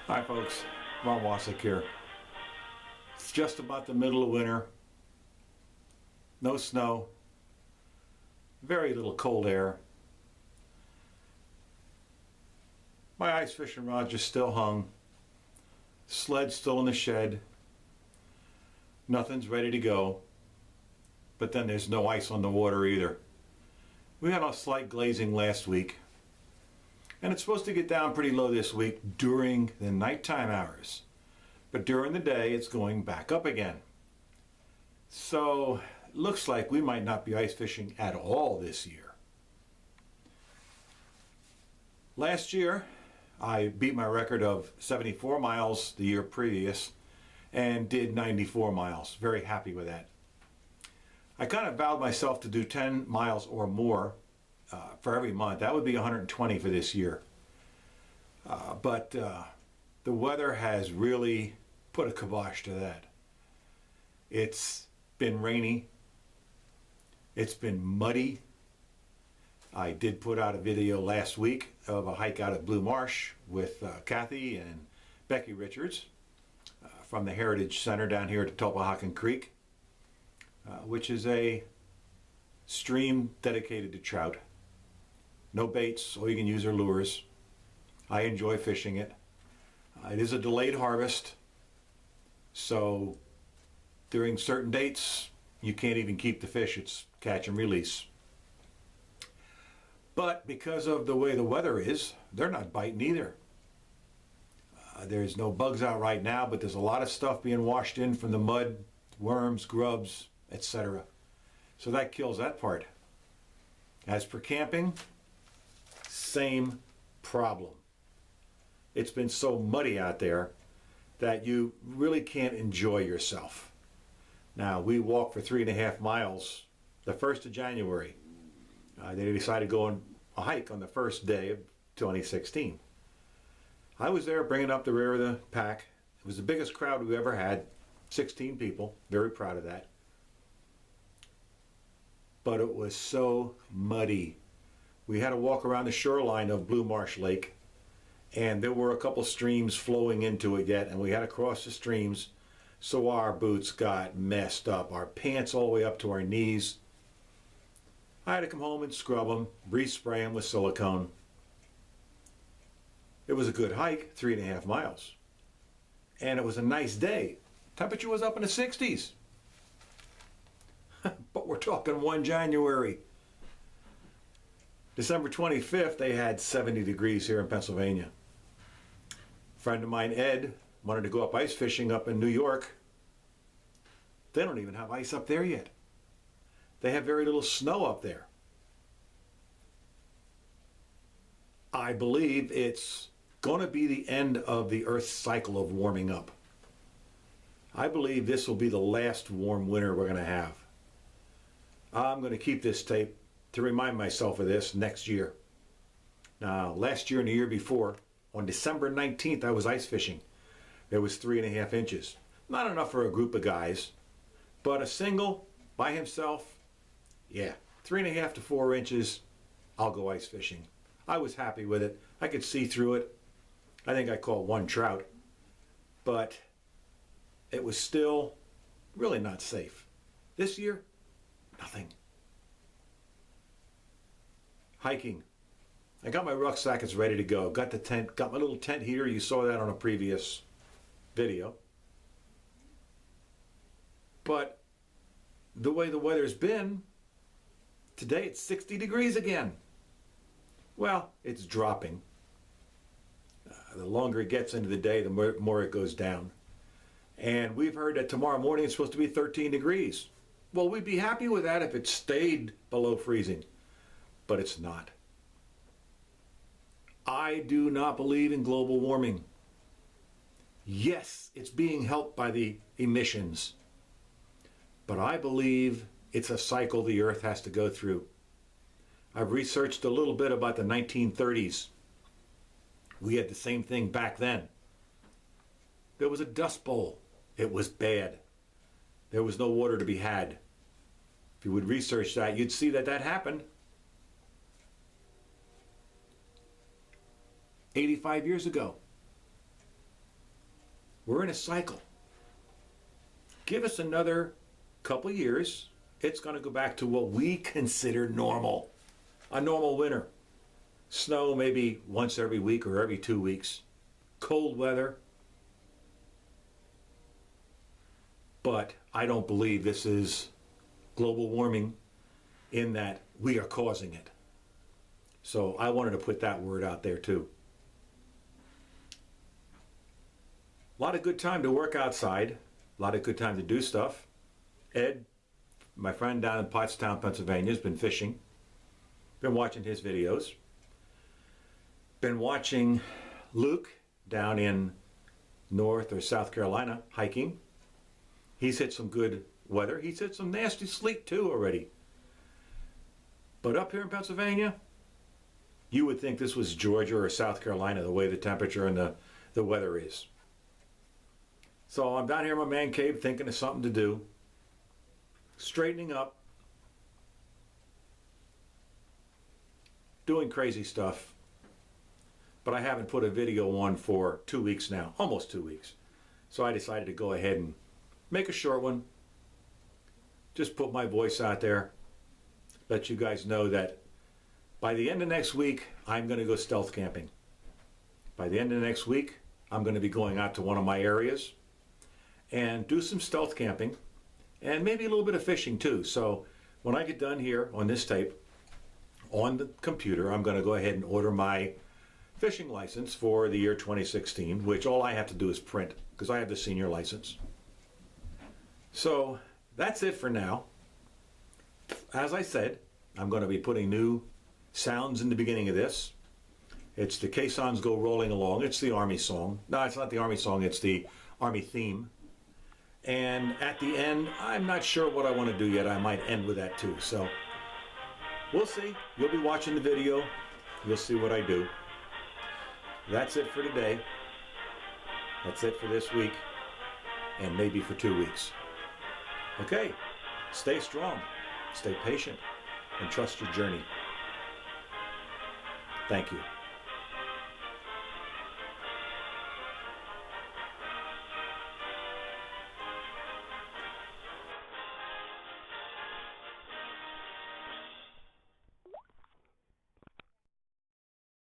Hi folks, Ron Wasik here. It's just about the middle of winter. No snow. Very little cold air. My ice fishing rod just still hung. Sled's still in the shed. Nothing's ready to go. But then there's no ice on the water either. We had a slight glazing last week. And it's supposed to get down pretty low this week during the nighttime hours. But during the day, it's going back up again. So, it looks like we might not be ice fishing at all this year. Last year, I beat my record of 74 miles the year previous and did 94 miles. Very happy with that. I kind of vowed myself to do 10 miles or more for every month. That would be 120 for this year. But the weather has really put a kibosh to that. It's been rainy. It's been muddy. I did put out a video last week of a hike out at Blue Marsh with Kathy and Becky Richards from the Heritage Center down here at Topahakan Creek, which is a stream dedicated to trout. No baits, all you can use are lures. I enjoy fishing it. It is a delayed harvest, so during certain dates you can't even keep the fish. It's catch and release. But because of the way the weather is, they're not biting either. There's no bugs out right now, but there's a lot of stuff being washed in from the mud, worms, grubs, etc. So that kills that part. As for camping, same problem. It's been so muddy out there that you really can't enjoy yourself. Now, we walked for 3.5 miles the 1st of January. They decided to go on a hike on the first day of 2016. I was there bringing up the rear of the pack. It was the biggest crowd we ever had, 16 people. Very proud of that. But it was so muddy. We had to walk around the shoreline of Blue Marsh Lake, and there were a couple streams flowing into it yet, and we had to cross the streams, so our boots got messed up. Our pants all the way up to our knees. I had to come home and scrub them, respray them with silicone. It was a good hike, 3.5 miles. And it was a nice day. Temperature was up in the 60s. But we're talking 1 January. December 25th, they had 70 degrees here in Pennsylvania. A friend of mine, Ed, wanted to go up ice fishing up in New York. They don't even have ice up there yet. They have very little snow up there. I believe it's going to be the end of the Earth's cycle of warming up. I believe this will be the last warm winter we're going to have. I'm going to keep this tape to remind myself of this next year. Now, last year and the year before, on December 19th, I was ice fishing. There was 3.5 inches. Not enough for a group of guys, but a single, by himself, yeah, 3.5 to 4 inches, I'll go ice fishing. I was happy with it. I could see through it. I think I caught 1 trout, but it was still really not safe. This year, nothing. Hiking. I got my rucksack, it's ready to go. Got the tent, got my little tent heater. You saw that on a previous video. But the way the weather's been, today it's 60 degrees again. Well, it's dropping. The longer it gets into the day, the more it goes down. And we've heard that tomorrow morning it's supposed to be 13 degrees. Well, we'd be happy with that if it stayed below freezing. But it's not. I do not believe in global warming. Yes, it's being helped by the emissions. But I believe it's a cycle the Earth has to go through. I've researched a little bit about the 1930s. We had the same thing back then. There was a dust bowl. It was bad. There was no water to be had. If you would research that, you'd see that happened. 85 years ago. We're in a cycle. Give us another couple years, it's going to go back to what we consider normal. A normal winter. Snow maybe once every week or every 2 weeks. Cold weather. But I don't believe this is global warming in that we are causing it. So I wanted to put that word out there too. A lot of good time to work outside. A lot of good time to do stuff. Ed, my friend down in Pottstown, Pennsylvania, has been fishing. Been watching his videos. Been watching Luke down in North or South Carolina hiking. He's hit some good weather. He's hit some nasty sleet too already. But up here in Pennsylvania, you would think this was Georgia or South Carolina, the way the temperature and the weather is. So I'm down here in my man cave thinking of something to do. Straightening up. Doing crazy stuff. But I haven't put a video on for 2 weeks now, almost 2 weeks. So I decided to go ahead and make a short one. Just put my voice out there. Let you guys know that by the end of next week, I'm going to go stealth camping. By the end of next week, I'm going to be going out to one of my areas and do some stealth camping and maybe a little bit of fishing too. So when I get done here on this tape, on the computer, I'm going to go ahead and order my fishing license for the year 2016, which all I have to do is print because I have the senior license. So that's it for now. As I said, I'm going to be putting new sounds in the beginning of this. It's the caissons go rolling along. It's the Army song. No, it's not the Army song. It's the Army theme. And at the end, I'm not sure what I want to do yet. I might end with that too. So we'll see. You'll be watching the video. You'll see what I do. That's it for today. That's it for this week. And maybe for 2 weeks. Okay. Stay strong. Stay patient. And trust your journey. Thank you.